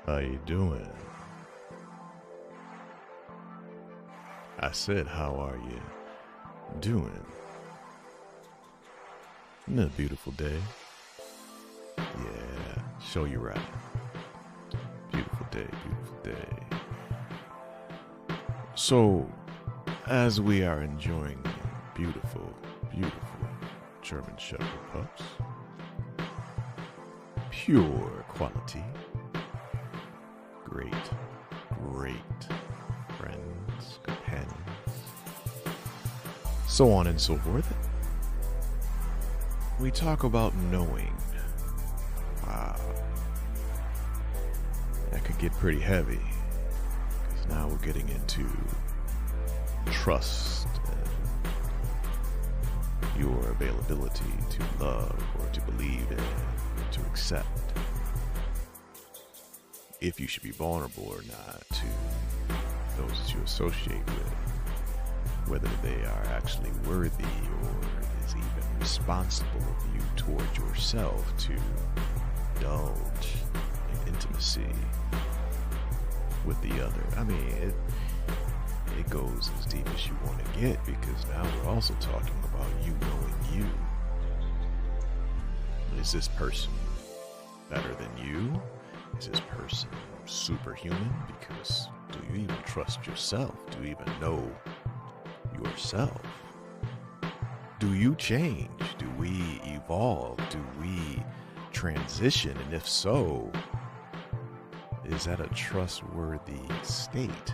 How you doing? I said, how are you doing? Isn't it a beautiful day? Yeah, show you right. Beautiful day, beautiful day. So, as we are enjoying beautiful, beautiful German Shepherd pups, pure quality, great, great friends, companions, so on and so forth. We talk about knowing. Wow. That could get pretty heavy, because now we're getting into trust and your availability to love or to believe in, or to accept. If you should be vulnerable or not to those that you associate with, whether they are actually worthy or is even responsible of you toward yourself to indulge in intimacy with the other. I mean, it goes as deep as you want to get, because now we're also talking about you knowing you. Is this person better than you? Is this person superhuman? Because do you even trust yourself? Do you even know yourself? Do you change? Do we evolve? Do we transition? And if so, is that a trustworthy state?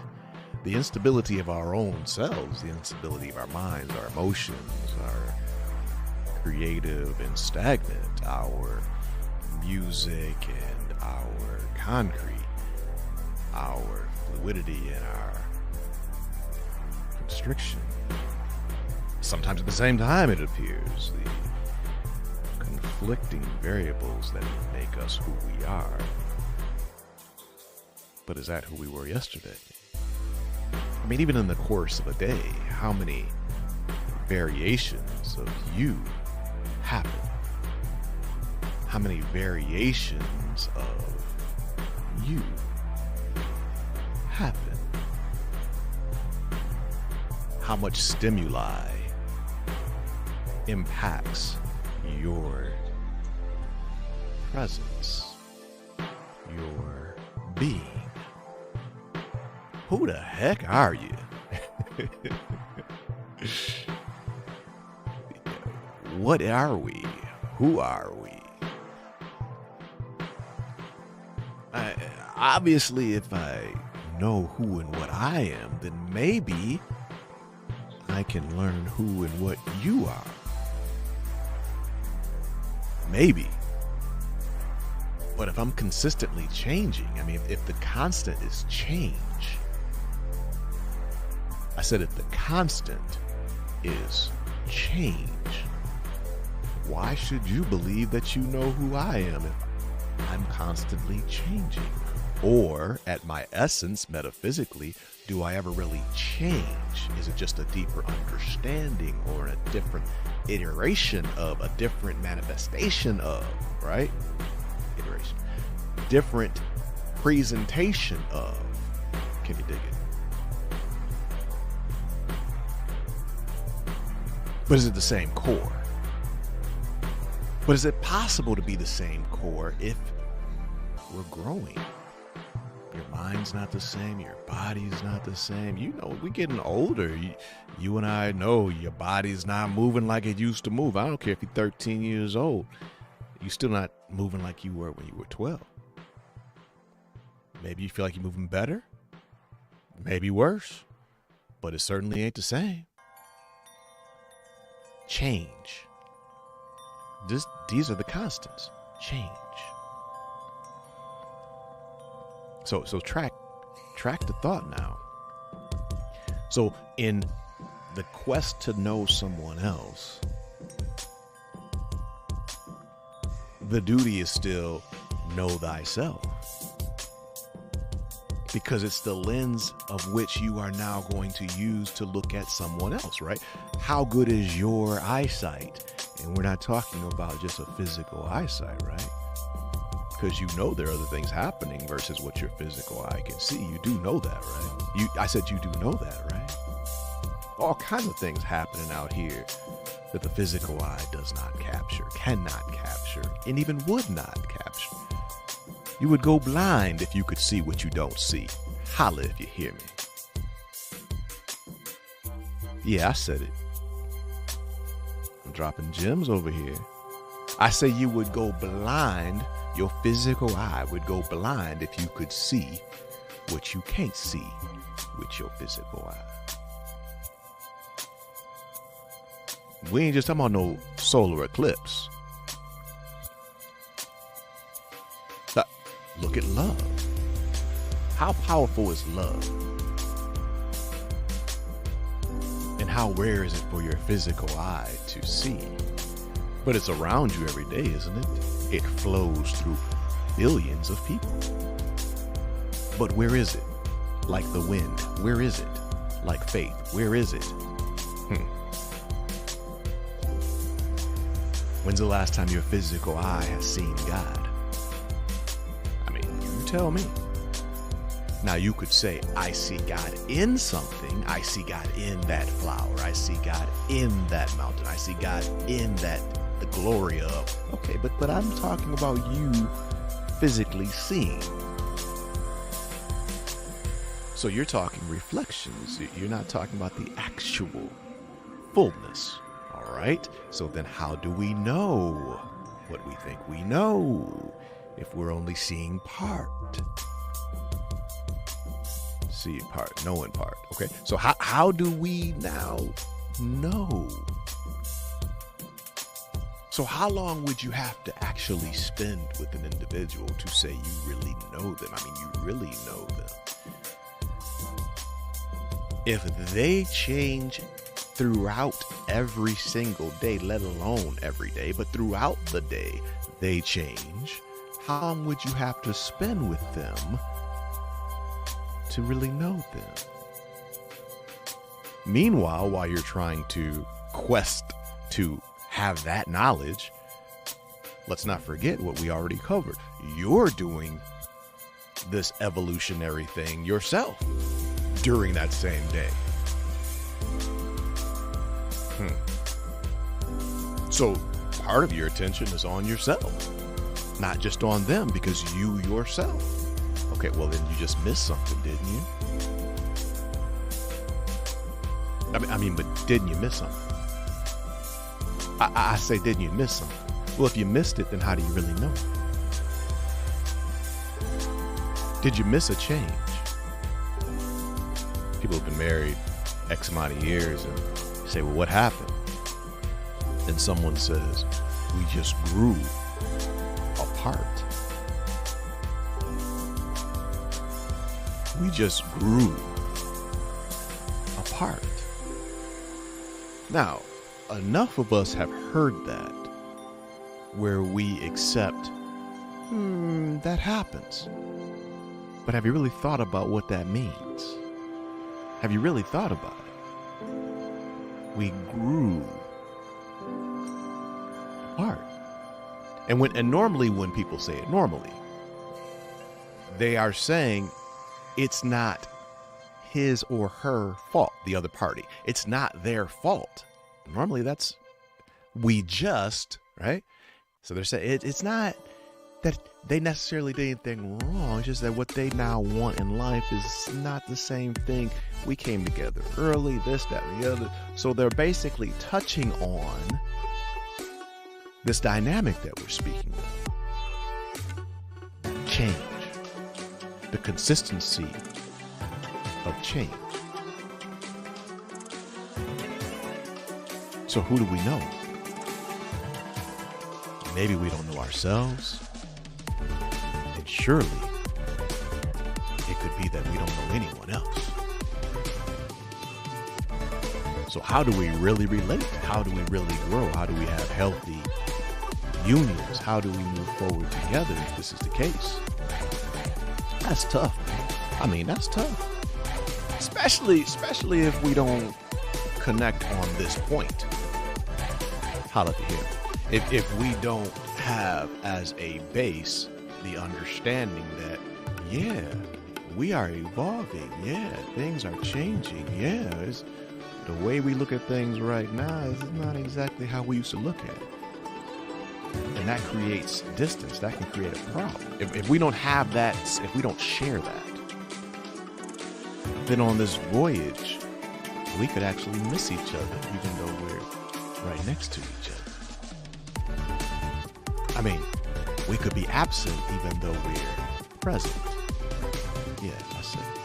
The instability of our own selves, the instability of our minds, our emotions, our creative and stagnant, our music and our concrete, our fluidity and our constriction. Sometimes at the same time, it appears, the conflicting variables that make us who we are. But is that who we were yesterday? I mean, even in the course of a day, how many variations of you happen? How many variations of you happen? How much stimuli impacts your presence, your being? Who the heck are you? What are we? Who are we? Obviously, if I know who and what I am, then maybe I can learn who and what you are. Maybe. But if I'm consistently changing, I mean, if the constant is change, I said if the constant is change, why should you believe that you know who I am if I'm constantly changing? Or, at my essence, metaphysically, do I ever really change? Is it just a deeper understanding or a different iteration of, a different manifestation of, right? Iteration. Different presentation of. Can you dig it? But is it the same core? But is it possible to be the same core if we're growing? Your mind's not the same. Your body's not the same. You know, we're getting older. You and I know your body's not moving like it used to move. I don't care if you're 13 years old. You're still not moving like you were when you were 12. Maybe you feel like you're moving better. Maybe worse. But it certainly ain't the same. Change. These are the constants. Change. So track the thought now. So in the quest to know someone else, the duty is still know thyself. Because it's the lens of which you are now going to use to look at someone else, right? How good is your eyesight? And we're not talking about just a physical eyesight, right? because you know there are other things happening versus what your physical eye can see. You do know that, right? I said you do know that, right? All kinds of things happening out here that the physical eye does not capture, cannot capture, and even would not capture. You would go blind if you could see what you don't see. Holla if you hear me. Yeah, I said it. I'm dropping gems over here. I say you would go blind, your physical eye would go blind if you could see what you can't see with your physical eye. We ain't just talking about no solar eclipse. Look at love. How powerful is love? And how rare is it for your physical eye to see? But it's around you every day, isn't it? It flows through billions of people. But where is it? Like the wind, where is it? Like faith, where is it? When's the last time your physical eye has seen God? I mean, you tell me. Now you could say, I see God in something. I see God in that flower. I see God in that mountain. I see God in that, the glory of. Okay, but I'm talking about you physically seeing. So you're talking reflections. You're not talking about the actual fullness. All right. So then how do we know what we think we know if we're only seeing part? See part, know in part. Okay. So how do we now know? So how long would you have to actually spend with an individual to say you really know them? I mean, you really know them. If they change throughout every single day, let alone every day, but throughout the day, they change, how long would you have to spend with them to really know them? Meanwhile, while you're trying to quest to have that knowledge, let's not forget what we already covered. You're doing this evolutionary thing yourself during that same day. So part of your attention is on yourself, not just on them, because you yourself. Okay, well then you just missed something, didn't you? I mean, but didn't you miss something? I say, didn't you miss something? Well, if you missed it, then how do you really know? Did you miss a change? People have been married X amount of years and say, well, what happened? And someone says, we just grew apart. We just grew apart. Now, enough of us have heard that where we accept, that happens. But have you really thought about what that means? Have you really thought about it? We grew apart. And normally when people say it normally, they are saying it's not his or her fault, the other party. It's not their fault. Normally that's, we just, right? So they're saying it's not that they necessarily did anything wrong. It's just that what they now want in life is not the same thing. We came together early, this, that, and the other. So they're basically touching on this dynamic that we're speaking of. Change. The consistency of change. So who do we know? Maybe we don't know ourselves. And surely it could be that we don't know anyone else. So how do we really relate? How do we really grow? How do we have healthy unions? How do we move forward together if this is the case? That's tough, man. I mean, that's tough. Especially if we don't connect on this point. Holla to him. If we don't have as a base the understanding that, yeah, we are evolving. Yeah, things are changing. Yeah, the way we look at things right now is not exactly how we used to look at it. And that creates distance. That can create a problem. If we don't have that, if we don't share that, then on this voyage, we could actually miss each other even though we're right next to each other. I mean, we could be absent even though we're present. Yeah, I said it.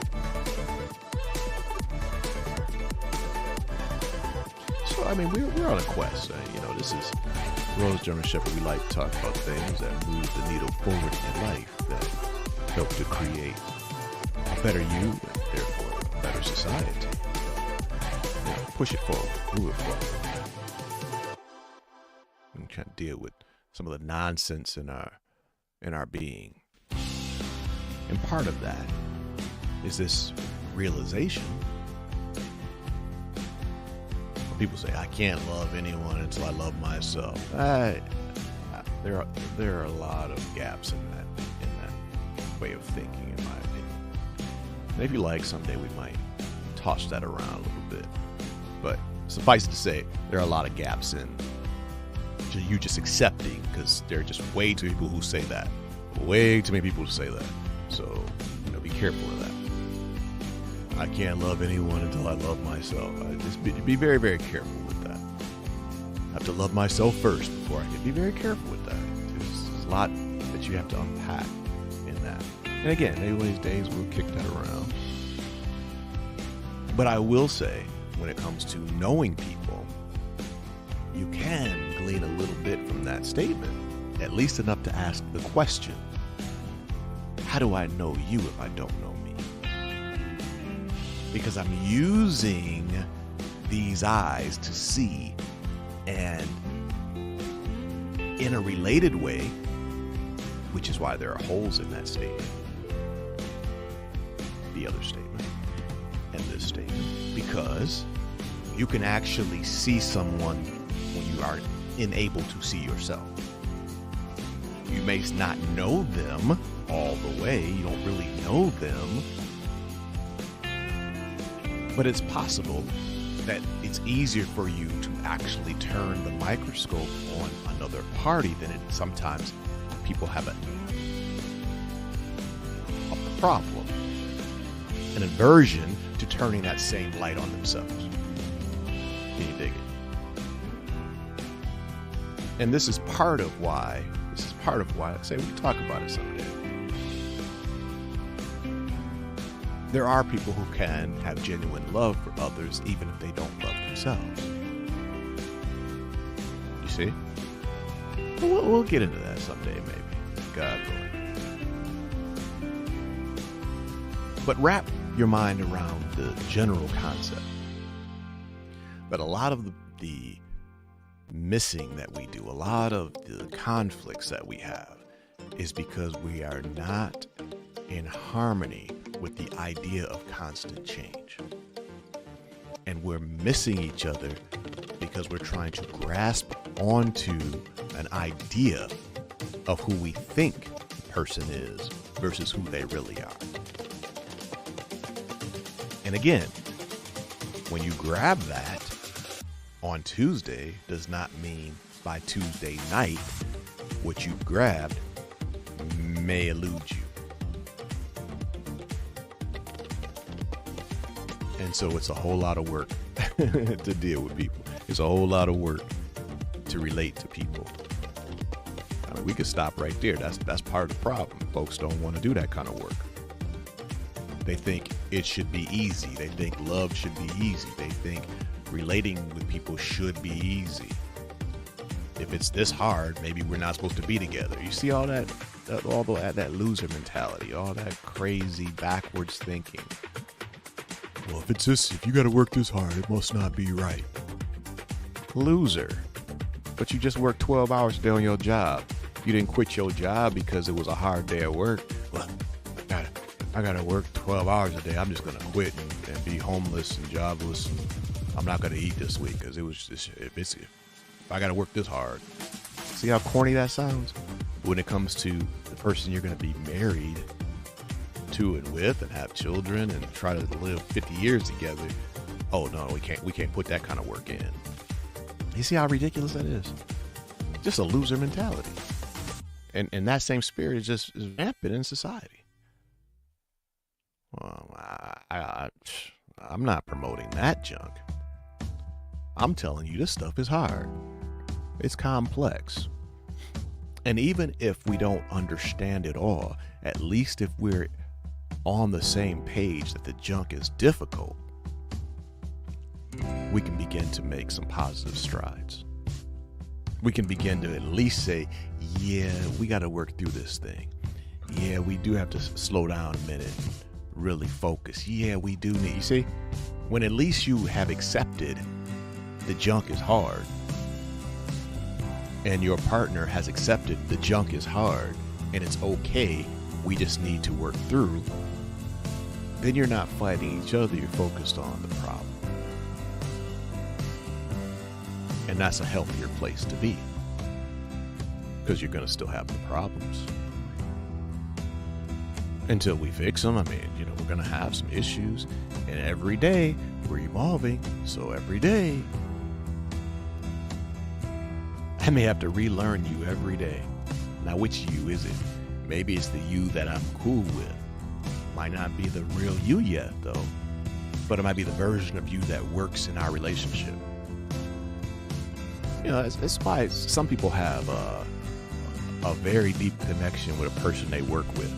So, I mean, we're on a quest. This is Rhodes, German Shepherd. We like to talk about things that move the needle forward in life, that help to create a better you and therefore a better society. Push it forward, move it forward. And try to deal with some of the nonsense in our being. And part of that is this realization. People say, I can't love anyone until I love myself. There are a lot of gaps in that way of thinking, in my opinion. And if you like, someday we might toss that around a little bit. But suffice it to say, there are a lot of gaps in you just accepting, because there are just way too many people who say that. Way too many people who say that. So, be careful of that. I can't love anyone until I love myself. Just be very, very careful with that. I have to love myself first before I can. Be very careful with that. There's a lot that you have to unpack in that. And again, maybe one of these days we'll kick that around. But I will say, when it comes to knowing people, you can glean a little bit from that statement, at least enough to ask the question, how do I know you if I don't know me? Because I'm using these eyes to see, and in a related way, which is why there are holes in that statement, the other statement, and this statement, because you can actually see someone when you are unable to see yourself. You may not know them all the way, you don't really know them, but it's possible that it's easier for you to actually turn the microscope on another party than it sometimes people have a problem, an aversion to turning that same light on themselves. Can you dig it? And this is part of why, I say we talk about it someday. There are people who can have genuine love for others even if they don't love themselves. You see? We'll get into that someday, maybe. God willing. But wrap your mind around the general concept that a lot of the missing that we do, a lot of the conflicts that we have, is because we are not in harmony with the idea of constant change. And we're missing each other because we're trying to grasp onto an idea of who we think the person is versus who they really are. And again, when you grab that on Tuesday does not mean by Tuesday night what you've grabbed may elude you. And so it's a whole lot of work to deal with people. It's a whole lot of work to relate to people. I mean, we could stop right there. That's part of the problem. Folks don't want to do that kind of work. They think it should be easy. They think love should be easy. They think relating with people should be easy. If it's this hard, maybe we're not supposed to be together. You see all that loser mentality, all that crazy backwards thinking. Well, if you got to work this hard, it must not be right. Loser. But you just worked 12 hours a day on your job. You didn't quit your job because it was a hard day at work. Well, I gotta work 12 hours a day. I'm just gonna quit and be homeless and jobless. And I'm not gonna eat this week because if I gotta work this hard. See how corny that sounds? When it comes to the person you're going to be married to and with and have children and try to live 50 years together. Oh no, we can't put that kind of work in. You see how ridiculous that is? Just a loser mentality. And that same spirit is rampant in society. Well, I'm not promoting that junk. I'm telling you, this stuff is hard. It's complex. And even if we don't understand it all, at least if we're on the same page that the junk is difficult, we can begin to make some positive strides. We can begin to at least say, yeah, we got to work through this thing. Yeah, we do have to slow down a minute, really focus. Yeah, we do need, you see, when at least you have accepted the junk is hard, and your partner has accepted the junk is hard and it's okay, we just need to work through, then you're not fighting each other, you're focused on the problem. And that's a healthier place to be, because you're going to still have the problems. Until we fix them, I mean, we're going to have some issues, and every day we're evolving, so every day I may have to relearn you every day. Now, which you is it? Maybe it's the you that I'm cool with. Might not be the real you yet, though. But it might be the version of you that works in our relationship. It's why some people have a very deep connection with a person they work with.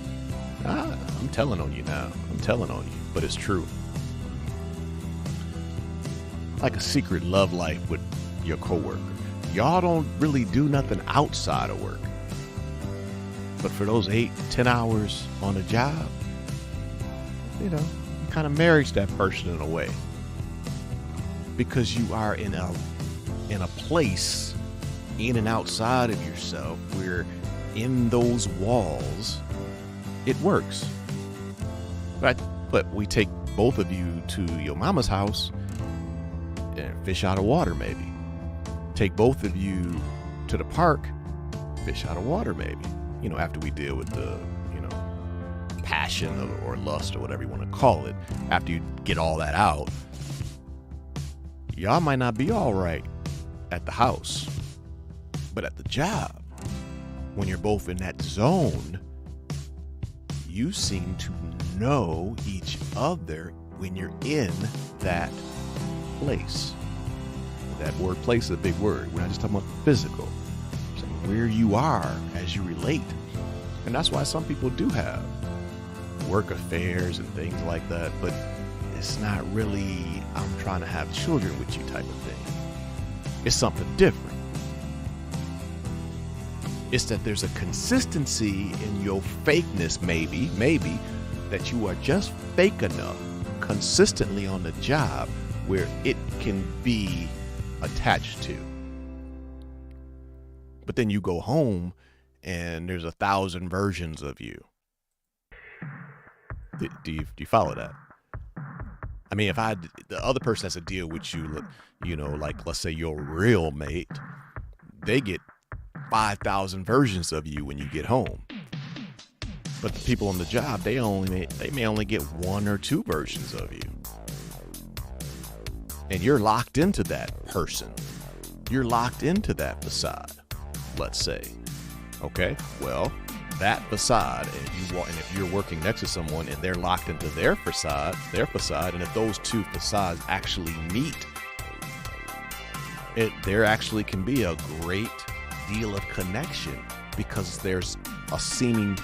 I'm telling on you now. I'm telling on you, but it's true. Like a secret love life with your coworker. Y'all don't really do nothing outside of work. But for those 8 to 10 hours on a job, you kind of marry that person in a way. Because you are in a place in and outside of yourself where in those walls it works. But we take both of you to your mama's house and fish out of water maybe. Take both of you to the park, fish out of water maybe. After we deal with the, passion or lust or whatever you want to call it, after you get all that out, y'all might not be all right at the house. But at the job, when you're both in that zone, you seem to know each other when you're in that place. That word place is a big word. We're not just talking about the physical. It's where you are as you relate. And that's why some people do have work affairs and things like that, but it's not really, I'm trying to have children with you type of thing. It's something different. It's that there's a consistency in your fakeness, maybe, that you are just fake enough consistently on the job where it can be attached to. But then you go home and there's 1,000 versions of you. Do you follow that? I mean, the other person has to deal with you, like let's say your real mate, they get 5,000 versions of you when you get home. But the people on the job, they may only get 1 or 2 versions of you. And you're locked into that person. You're locked into that facade, let's say. Okay, well, that facade, and if you're working next to someone and they're locked into their facade, and if those two facades actually meet, there actually can be a great deal of connection, because there's a seeming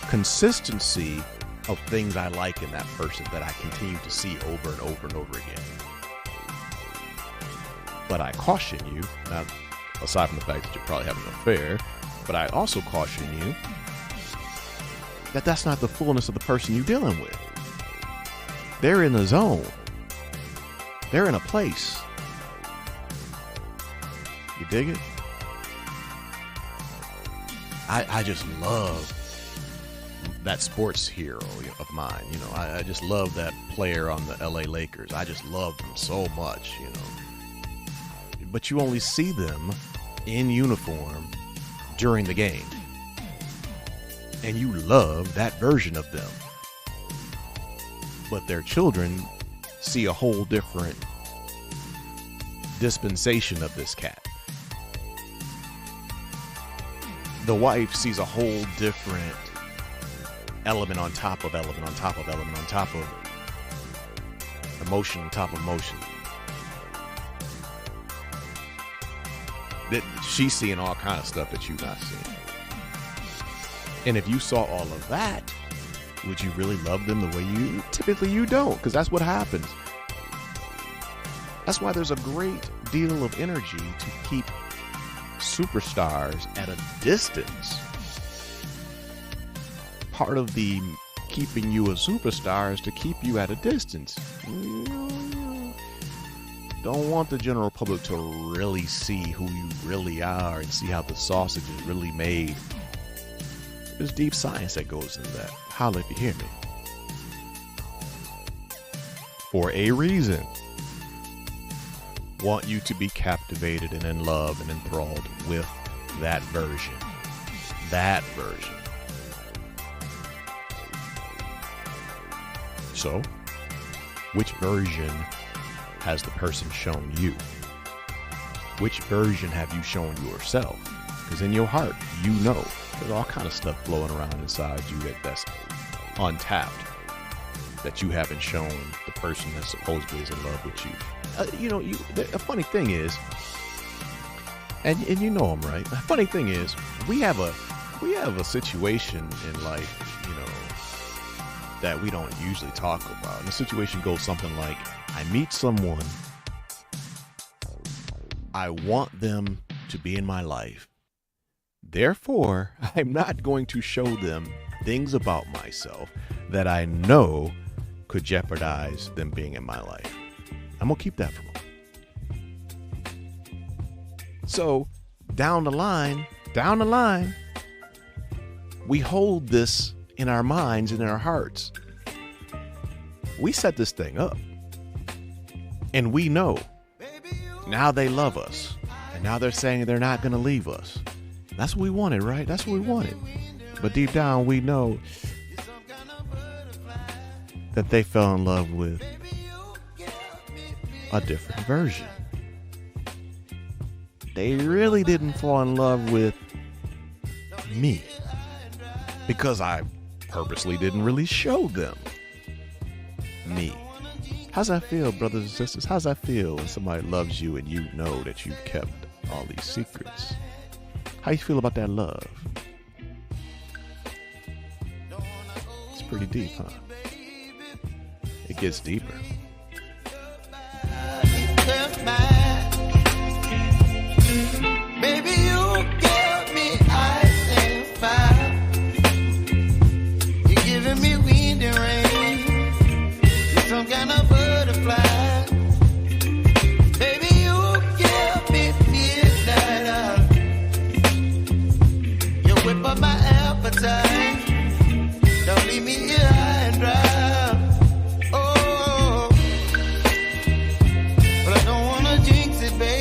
consistency of things I like in that person that I continue to see over and over and over again. But I caution you, now, aside from the fact that you're probably having an affair, but I also caution you that that's not the fullness of the person you're dealing with. They're in a zone. They're in a place. You dig it? I just love that sports hero of mine. I just love that player on the LA Lakers. I just love them so much, But you only see them in uniform during the game. and you love that version of them. But their children see a whole different dispensation of this cat. The wife sees a whole different element on top of element on top of element on top of emotion on top of emotion. That she's seeing all kind of stuff that you're not seeing. And if you saw all of that, would you really love them the way you typically you don't? Because that's what happens. That's why there's a great deal of energy to keep superstars at a distance. Part of the keeping you a superstar is to keep you at a distance. Don't want the general public to really see who you really are and see how the sausage is really made. There's deep science that goes into that. Holla if you hear me. For a reason. Want you to be captivated and in love and enthralled with that version. That version. So, which version has the person shown you? Which version have you shown yourself? Because in your heart, you know there's all kind of stuff flowing around inside you that's untapped, that you haven't shown the person that supposedly is in love with you. A funny thing is, and you know I'm right. The funny thing is, we have a situation in life, that we don't usually talk about. And the situation goes something like, I meet someone, I want them to be in my life. Therefore, I'm not going to show them things about myself that I know could jeopardize them being in my life. I'm going to keep that from them. So down the line, we hold this in our minds and in our hearts. We set this thing up. And we know now they love us. And now they're saying they're not going to leave us. That's what we wanted, right? That's what we wanted. But deep down, we know that they fell in love with a different version. They really didn't fall in love with me because I purposely didn't really show them me. How's that feel, brothers and sisters? How's that feel when somebody loves you and you know that you've kept all these secrets? How you feel about that love? It's pretty deep, huh? It gets deeper. Baby, you give me ice and fire. You're giving me wind and rain. You're some kind of butterfly. Baby, you give me midnight. You whip up my appetite. Don't leave me here high and dry. Baby,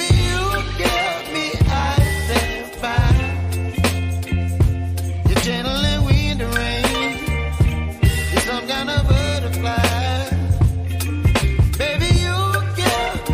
you give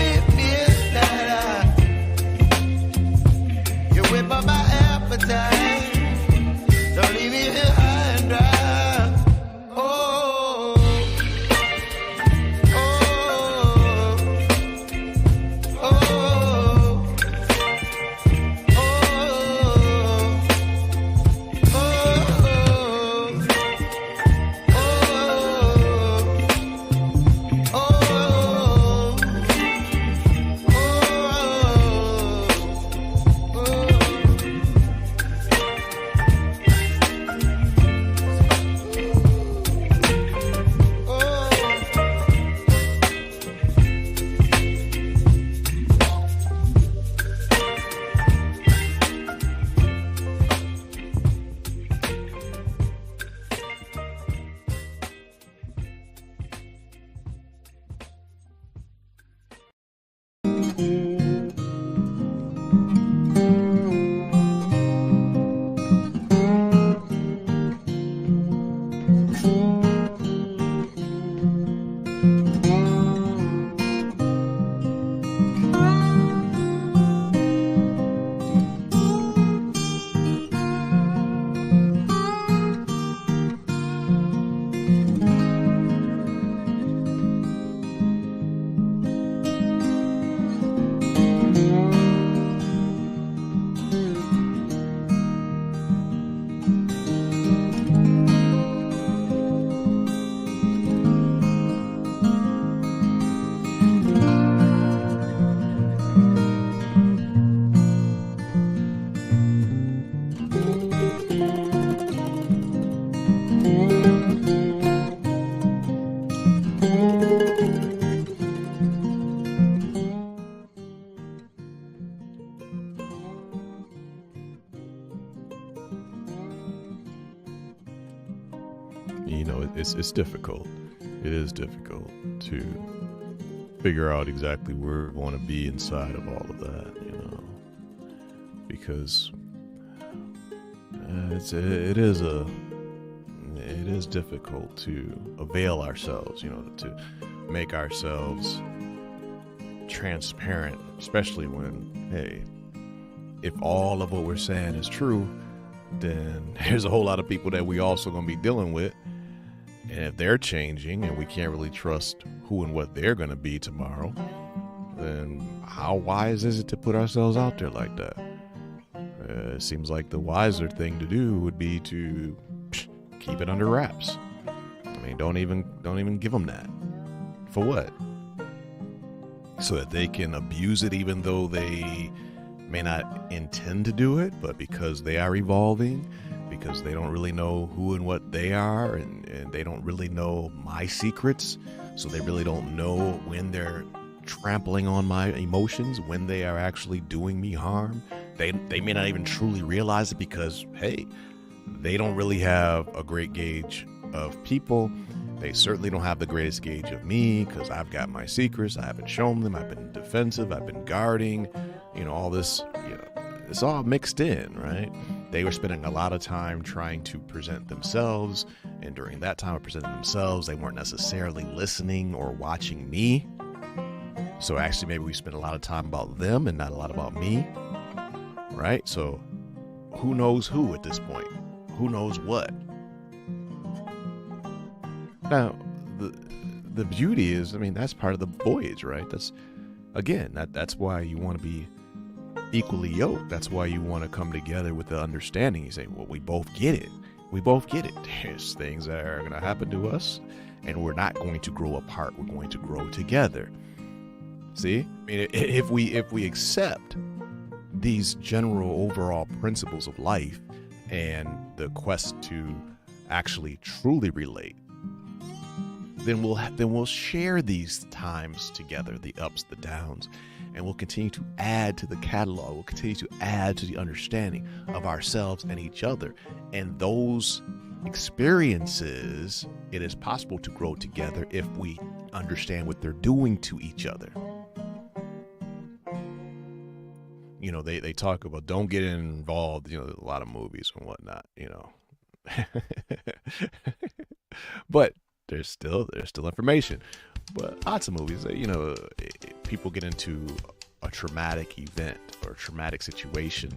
it's difficult. It is difficult to figure out exactly where we want to be inside of all of that, you know, because it is difficult to avail ourselves, you know, to make ourselves transparent, especially when, hey, if all of what we're saying is true, then there's a whole lot of people that we also going to be dealing with. And if they're changing and we can't really trust who and what they're going to be tomorrow, then how wise is it to put ourselves out there like that? It seems like the wiser thing to do would be to keep it under wraps. I mean, don't even give them that. For what? So that they can abuse it, even though they may not intend to do it, but because they are evolving, because they don't really know who and what they are, and they don't really know my secrets, so they really don't know when they're trampling on my emotions, when they are actually doing me harm. They may not even truly realize it because, hey, they don't really have a great gauge of people. They certainly don't have the greatest gauge of me because I've got my secrets. I haven't shown them. I've been defensive. I've been guarding, you know, all this, you know, it's all mixed in, right? They were spending a lot of time trying to present themselves. And during that time of presenting themselves, they weren't necessarily listening or watching me. So actually, maybe we spent a lot of time about them and not a lot about me, right? So who knows who at this point? Who knows what? Now, the beauty is, I mean, that's part of the voyage, right? That's, again, that's why you want to be equally yoked. That's why you want to come together with the understanding. You say, well, we both get it. We both get it. There's things that are going to happen to us, and we're not going to grow apart. We're going to grow together. See? I mean, if we accept these general overall principles of life and the quest to actually truly relate, then we'll share these times together, the ups, the downs, and we'll continue to add to the catalog. We'll continue to add to the understanding of ourselves and each other. And those experiences, it is possible to grow together if we understand what they're doing to each other. You know, they talk about don't get involved, you know, a lot of movies and whatnot, you know. But there's still information. But lots of movies, you know, people get into a traumatic event or a traumatic situation,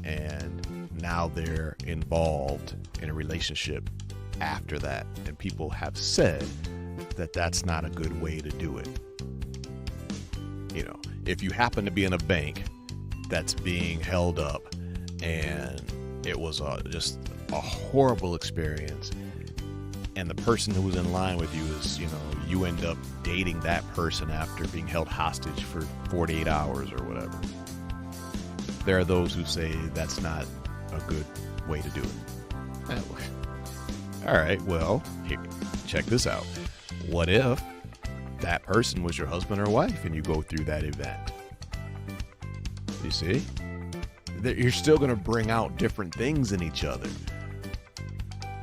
and now they're involved in a relationship after that. And people have said that that's not a good way to do it. You know, if you happen to be in a bank that's being held up and it was just a horrible experience, and the person who was in line with you is, you know, you end up dating that person after being held hostage for 48 hours or whatever. There are those who say that's not a good way to do it. All right, well, here, check this out. What if that person was your husband or wife and you go through that event? You see? You're still going to bring out different things in each other.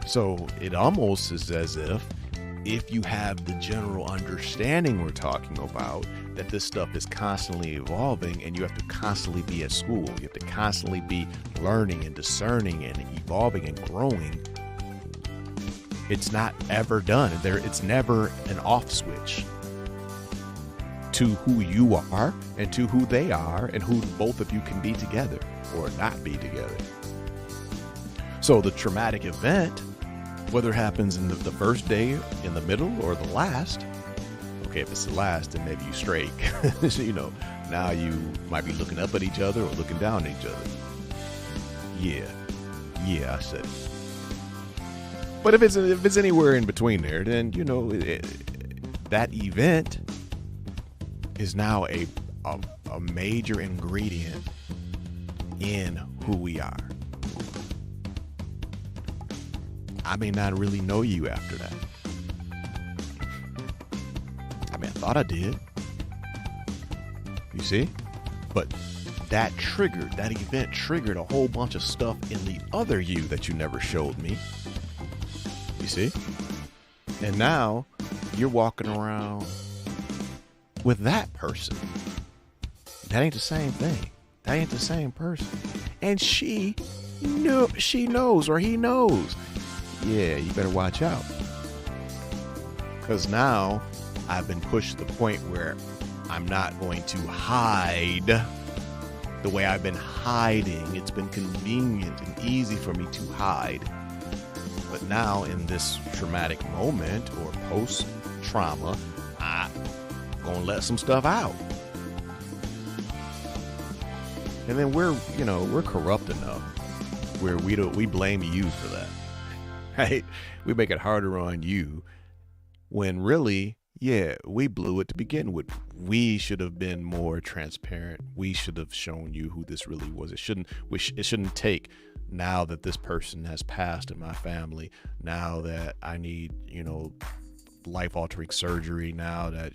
So it almost is as if you have the general understanding we're talking about, that this stuff is constantly evolving and you have to constantly be at school. You have to constantly be learning and discerning and evolving and growing. It's not ever done. It's never an off switch to who you are and to who they are and who both of you can be together or not be together. So the traumatic event, whether it happens in the first day, in the middle, or the last, okay, if it's the last, then maybe you stray. So, you know, now you might be looking up at each other or looking down at each other. Yeah, I said it. But if it's anywhere in between there, then, you know, that event is now a major ingredient in who we are. I may not really know you after that. I mean, I thought I did. You see? But that event triggered a whole bunch of stuff in the other you that you never showed me. You see? And now you're walking around with that person. That ain't the same thing. That ain't the same person. And she knows, or he knows. Yeah, you better watch out. Because now I've been pushed to the point where I'm not going to hide the way I've been hiding. It's been convenient and easy for me to hide. But now in this traumatic moment or post-trauma, I'm going to let some stuff out. And then we're corrupt enough where we blame you for that. Right? We make it harder on you when really, yeah, we blew it to begin with. We should have been more transparent. We should have shown you who this really was. It shouldn't take, now that this person has passed in my family, now that I need, life-altering surgery, now that,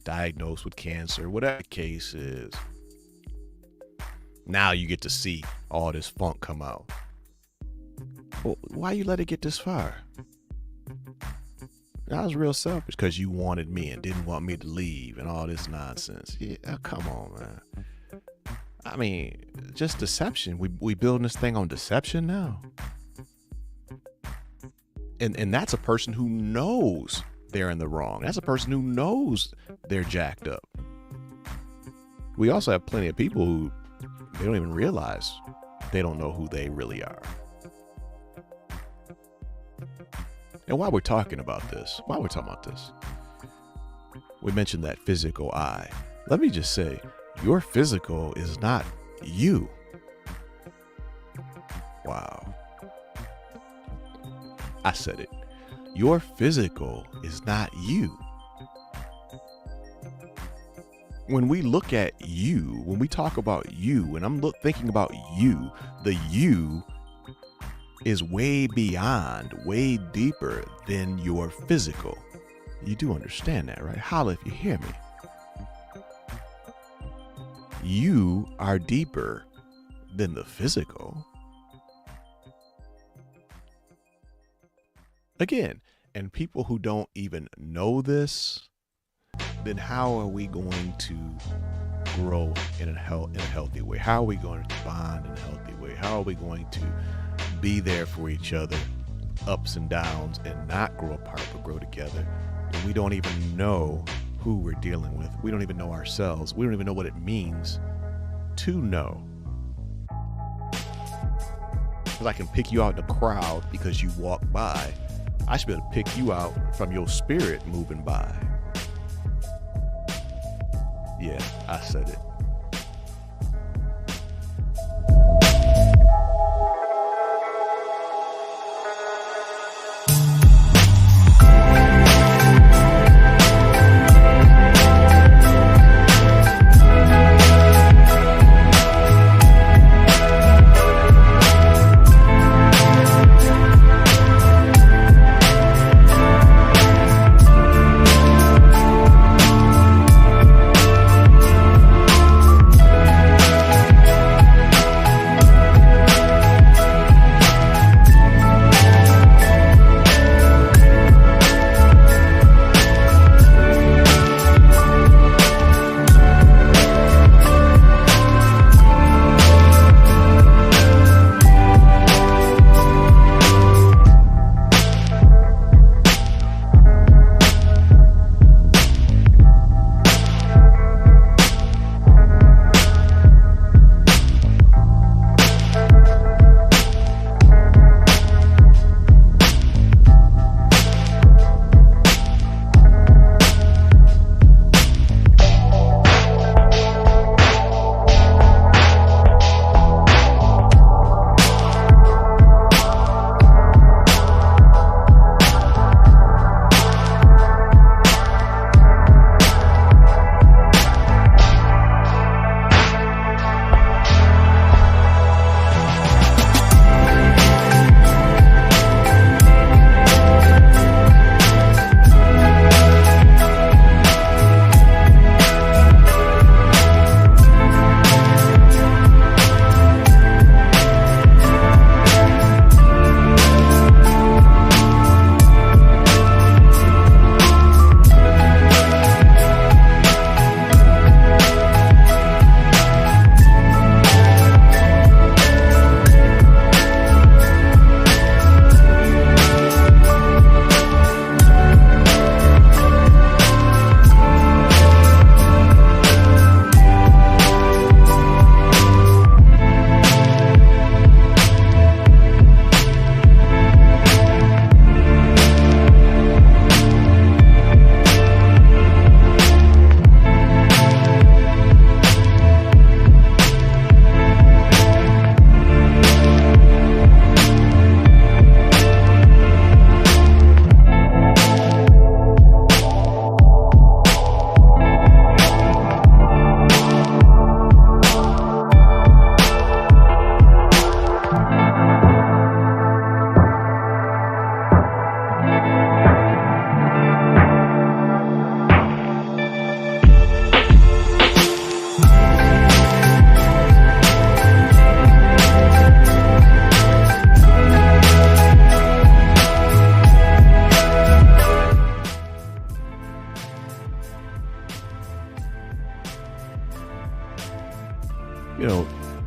diagnosed with cancer, whatever the case is. Now you get to see all this funk come out. Well, why you let it get this far? I was real selfish because you wanted me and didn't want me to leave and all this nonsense. Yeah, come on, man. I mean, just deception. We building this thing on deception now. And that's a person who knows they're in the wrong. That's a person who knows they're jacked up. We also have plenty of people who they don't even realize they don't know who they really are. And while we're talking about this, we mentioned that physical I. Let me just say, your physical is not you. Wow. I said it. Your physical is not you. When we look at you, when we talk about you, and I'm thinking about you, the you is way beyond, way deeper than your physical. You do understand that, right? Holla if you hear me. You are deeper than the physical. Again, and people who don't even know this, then how are we going to grow in a healthy way? How are we going to bond in a healthy way? How are we going to be there for each other, ups and downs, and not grow apart but grow together? And we don't even know who we're dealing with. We don't even know ourselves. We don't even know what it means to know. Because I can pick you out in the crowd because you walk by. I should be able to pick you out from your spirit moving by. Yeah, I said it.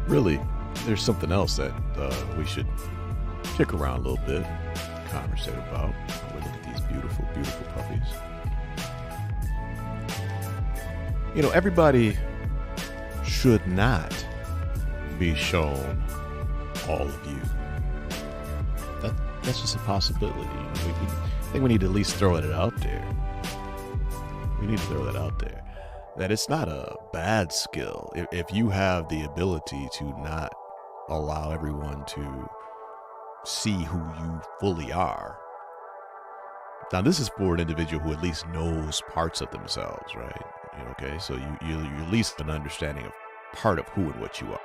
Really, there's something else that we should kick around a little bit, conversate about. We look at these beautiful, beautiful puppies. Everybody should not be shown all of you. That's just a possibility. I think we need to at least throw it out there. We need to throw that out there. That it's not a bad skill if you have the ability to not allow everyone to see who you fully are. Now, this is for an individual who at least knows parts of themselves, right? Okay, so you at least have an understanding of part of who and what you are.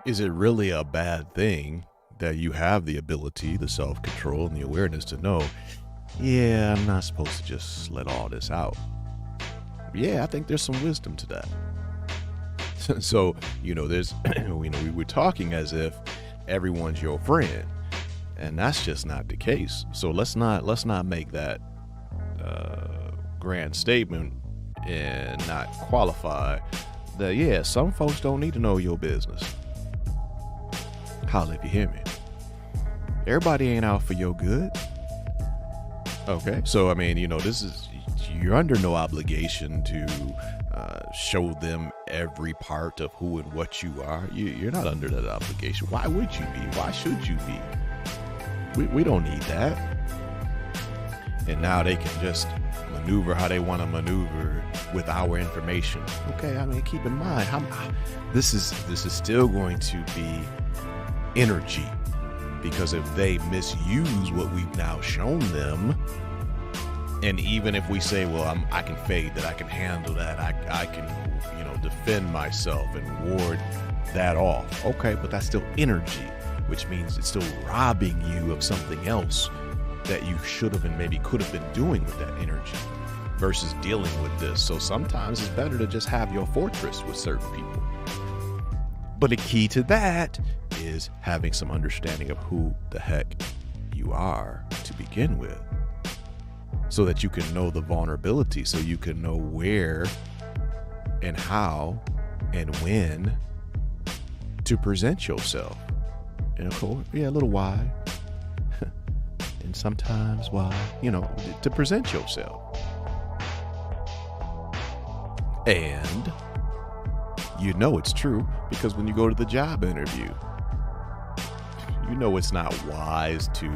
Is it really a bad thing that you have the ability, the self-control, and the awareness to know, yeah, I'm not supposed to just let all this out? Yeah, I think there's some wisdom to that. So, there's, we were talking as if everyone's your friend, and that's just not the case. So let's not make that grand statement and not qualify that, yeah, some folks don't need to know your business. Holla if you hear me. Everybody ain't out for your good. Okay, so this is, you're under no obligation to show them every part of who and what you are. You're not under that obligation. Why would you be? Why should you be? We don't need that. And now they can just maneuver how they want to maneuver with our information. Okay, keep in mind, this is still going to be energy, because if they misuse what we've now shown them, and even if we say, well, I can fade that, I can handle that, I can defend myself and ward that off. Okay, but that's still energy, which means it's still robbing you of something else that you should have and maybe could have been doing with that energy versus dealing with this. So sometimes it's better to just have your fortress with certain people. But the key to that is having some understanding of who the heck you are to begin with, so that you can know the vulnerability, so you can know where and how and when to present yourself. And of course, a little why, and sometimes why, to present yourself. And it's true because when you go to the job interview, it's not wise to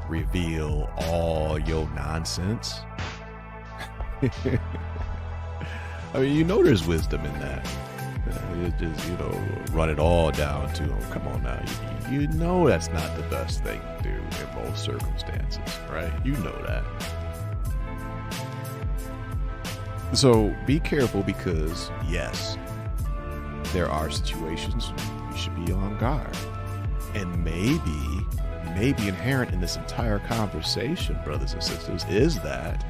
reveal all your nonsense. There's wisdom in that. Just, run it all down to, come on now. That's not the best thing to do in most circumstances, right? That. So be careful, because yes, there are situations you should be on guard. And maybe inherent in this entire conversation, brothers and sisters, is that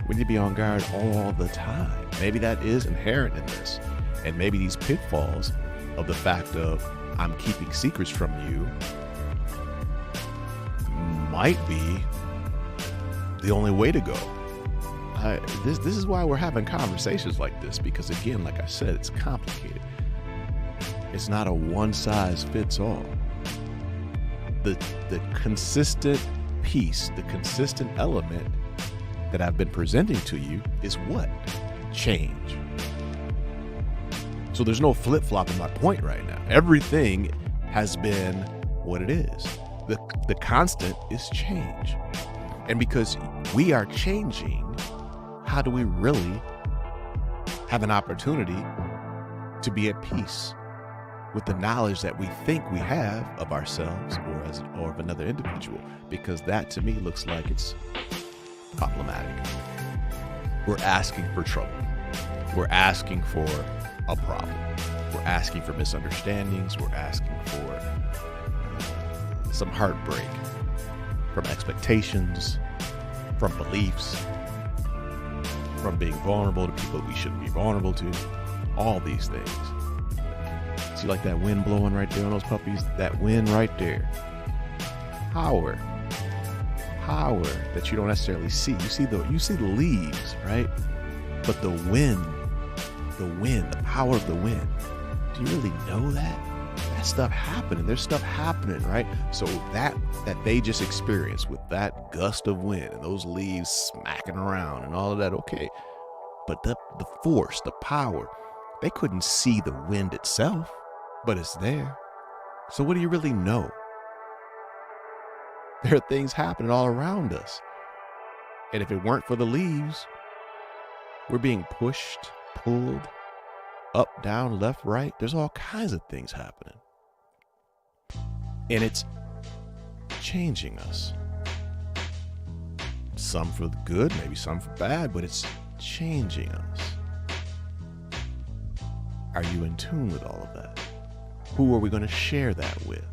we need to be on guard all the time. Maybe that is inherent in this. And maybe these pitfalls of the fact of I'm keeping secrets from you might be the only way to go. This is why we're having conversations like this, because again, like I said, it's complicated. It's not a one size fits all. The consistent piece, the consistent element that I've been presenting to you is what? Change. So there's no flip-flopping my point right now. Everything has been what it is. The constant is change. And because we are changing, how do we really have an opportunity to be at peace with the knowledge that we think we have of ourselves or of another individual? Because that to me looks like it's problematic. We're asking for trouble. We're asking for a problem. We're asking for misunderstandings. We're asking for some heartbreak from expectations, from beliefs, from being vulnerable to people we shouldn't be vulnerable to. All these things. See, like that wind blowing right there on those puppies? That wind right there. Power that you don't necessarily see. You see the leaves, right? But the wind the wind, the power of the wind. Do you really know that? That stuff happening. There's stuff happening, right? So that they just experienced with that gust of wind and those leaves smacking around and all of that, okay. But the force, the power, they couldn't see the wind itself, but it's there. So what do you really know? There are things happening all around us. And if it weren't for the leaves, we're being pushed, pulled, up, down, left, right. There's all kinds of things happening. And it's changing us. Some for good, maybe some for bad, but it's changing us. Are you in tune with all of that? Who are we going to share that with?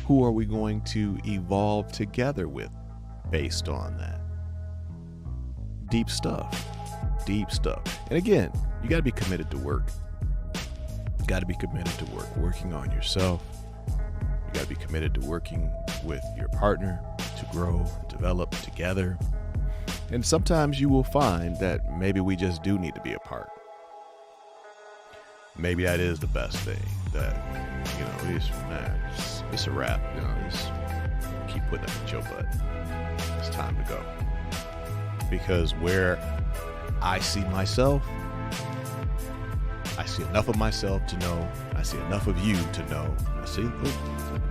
Who are we going to evolve together with based on that? Deep stuff. Deep stuff. And again, you got to be committed to work. You got to be committed to work, working on yourself. You got to be committed to working with your partner to grow and develop together. And sometimes you will find that maybe we just do need to be apart. Maybe that is the best thing, that, you know, it's a wrap. You know, just keep putting it in your butt. It's time to go. Because where I see myself, I see enough of myself to know. I see enough of you to know. I see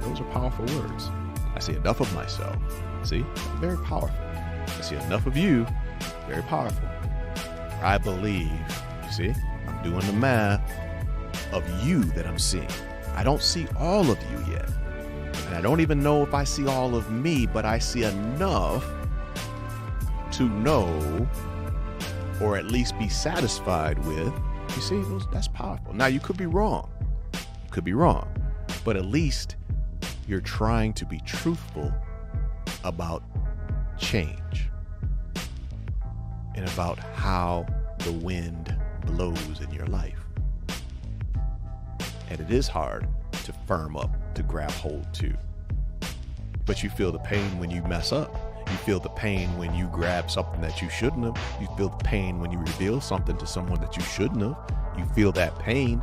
those are powerful words. I see enough of myself. See, very powerful. I see enough of you, very powerful. I believe, you see, I'm doing the math of you that I'm seeing. I don't see all of you yet. And I don't even know if I see all of me, but I see enough to know, or at least be satisfied with. You see, that's powerful. Now, you could be wrong. You could be wrong. But at least you're trying to be truthful about change and about how the wind blows in your life. And it is hard to firm up, to grab hold to. But you feel the pain when you mess up. You feel the pain when you grab something that you shouldn't have. You feel the pain when you reveal something to someone that you shouldn't have. You feel that pain.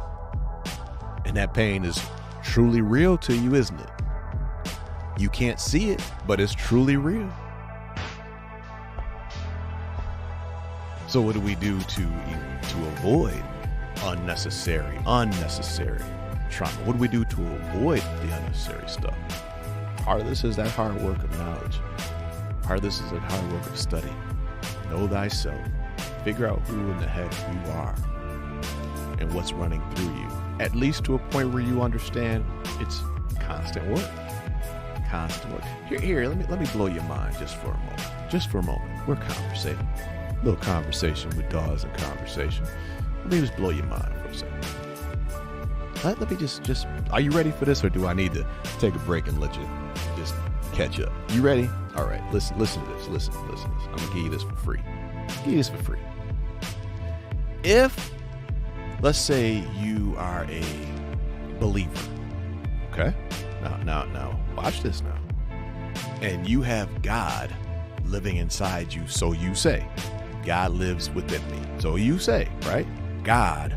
And that pain is truly real to you, isn't it? You can't see it, but it's truly real. So what do we do to avoid unnecessary trauma? What do we do to avoid the unnecessary stuff? Part of this is that hard work of knowledge. Part of this is that hard work of study. Know thyself. Figure out who in the heck you are and what's running through you. At least to a point where you understand it's constant work. Constant work. Here, let me blow your mind just for a moment. Just for a moment. We're conversating. A little conversation with Dawes and conversation. Let me just blow your mind for a second. Let me just, are you ready for this, or do I need to take a break and let you just catch up? You ready? All right, listen to this. Listen to this. I'm gonna give you this for free. If, let's say you are a believer, okay? Now, watch this now. And you have God living inside you, so you say. God lives within me. So you say, right? God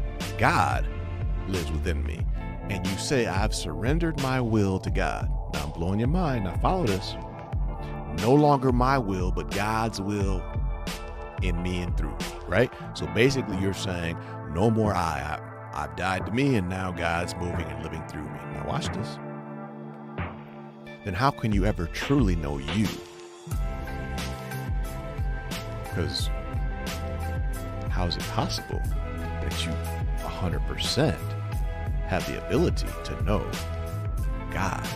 lives within me. And you say, I've surrendered my will to God. Now I'm blowing your mind. Now follow this. No longer my will, but God's will in me and through me, right? So basically you're saying, no more I've died to me, and now God's moving and living through me. Now watch this. Then how can you ever truly know you? Because how is it possible that you 100% have the ability to know God?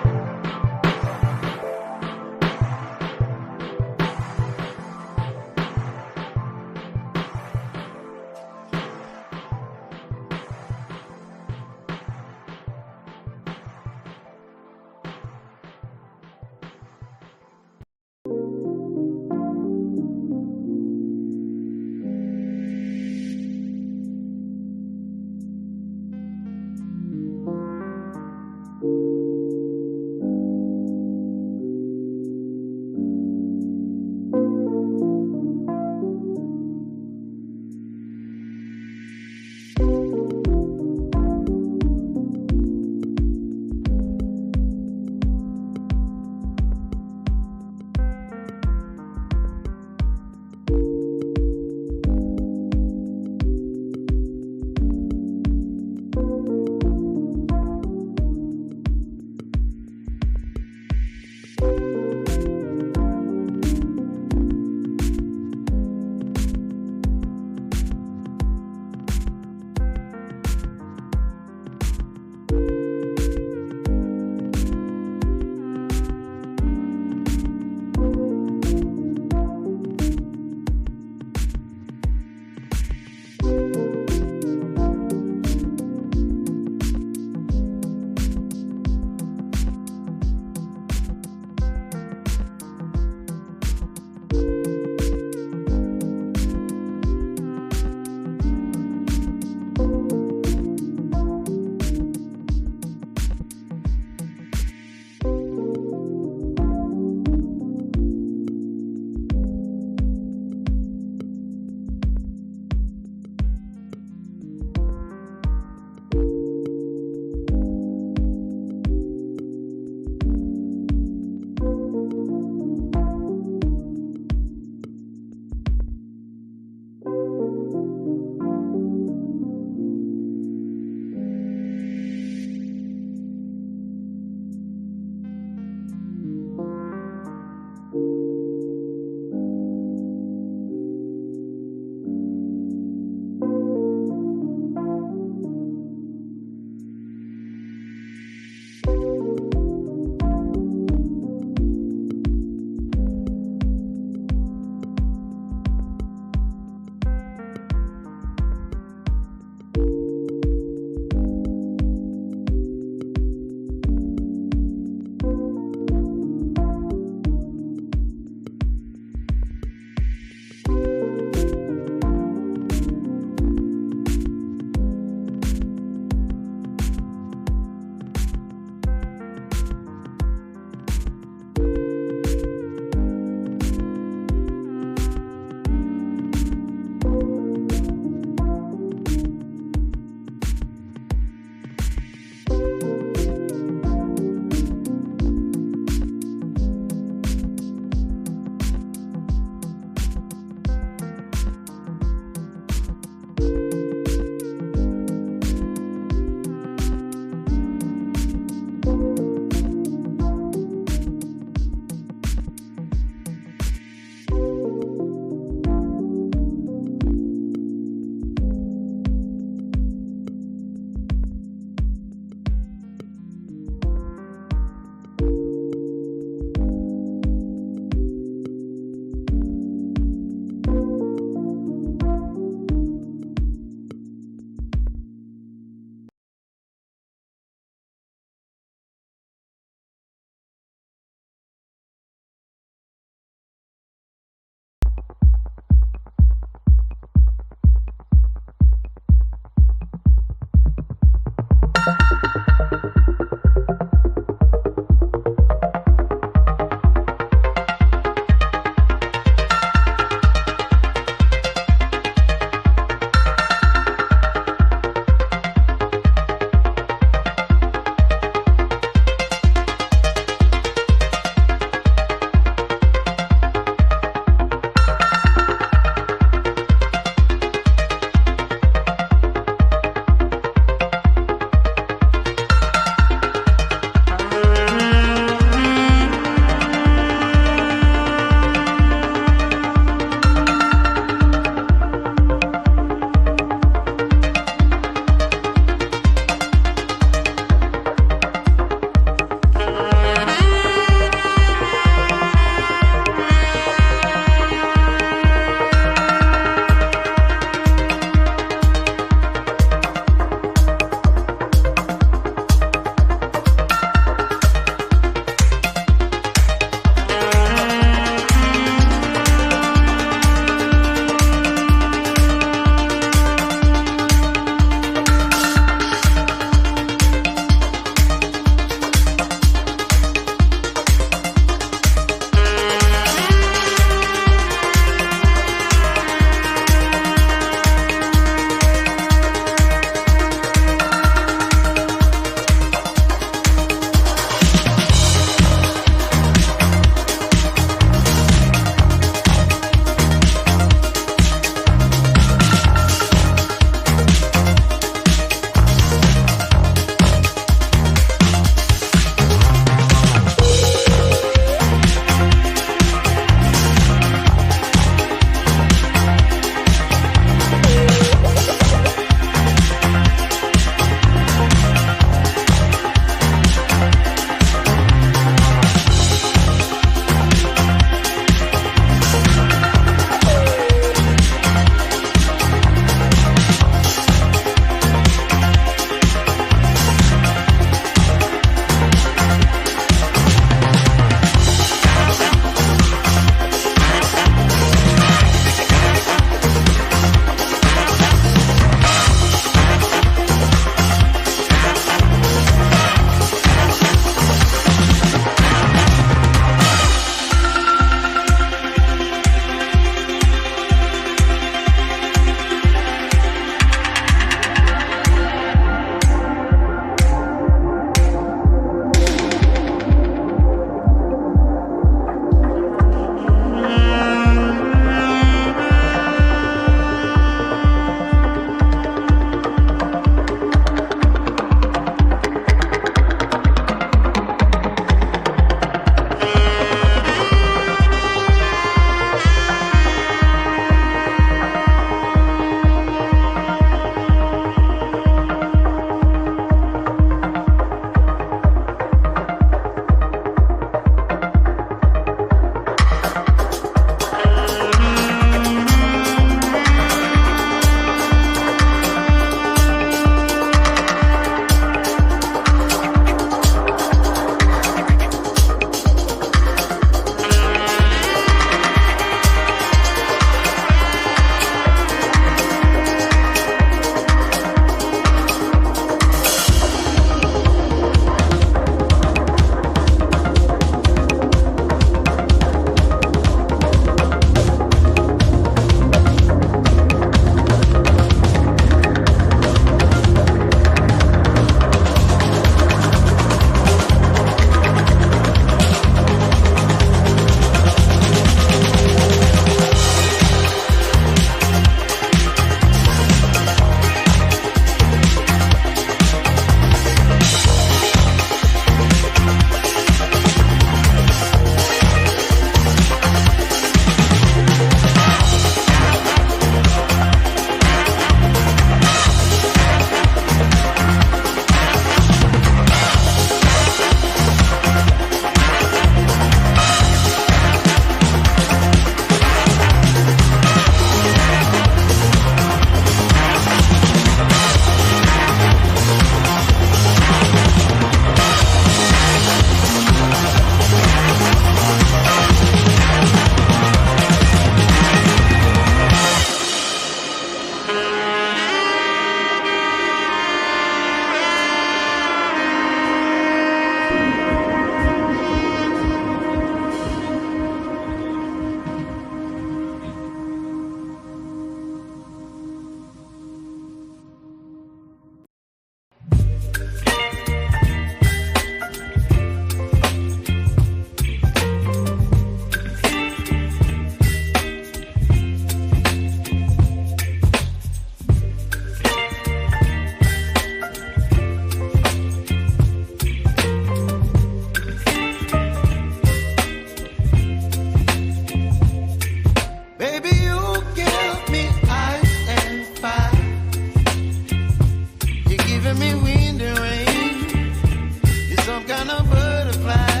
kind of butterfly.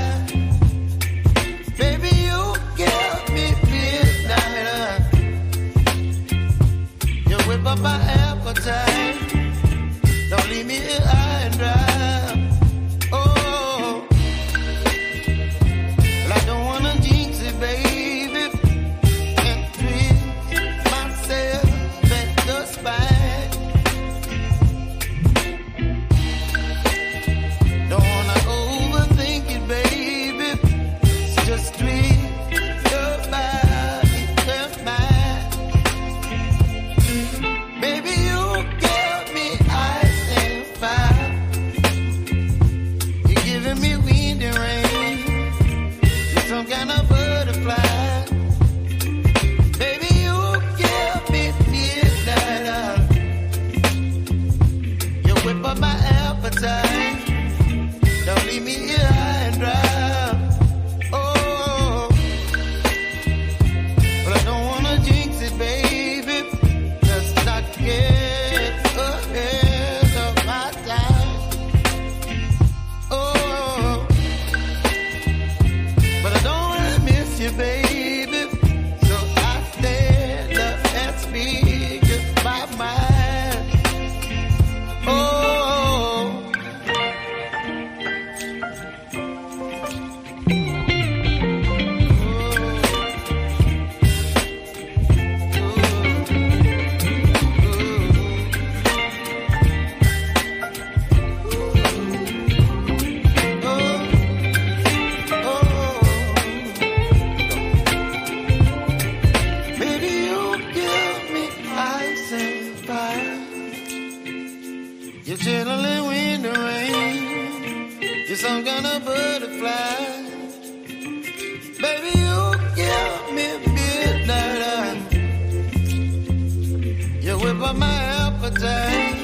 Baby, you give me midnight. You whip up my appetite. Don't leave me here high and dry. Oh, well, I don't wanna jinx it, baby, and twist myself at the spine. Don't wanna overthink it, baby. Just twist your body and mine. Baby, you give me ice and fire. You're giving me wind and rain. You're some kind of butterfly. Baby, you give me midnight. You whip up my appetite. Don't leave me here high and dry. Oh, but I don't wanna jinx it, baby. Let's not get ahead of my time. Oh, but I don't wanna miss you, baby. So I stand up and speak my mind. Oh. Baby, you give me ice and fire. You're chilling wind and rain. You're some kind of butterfly. Baby, you give me midnight. You whip up my appetite.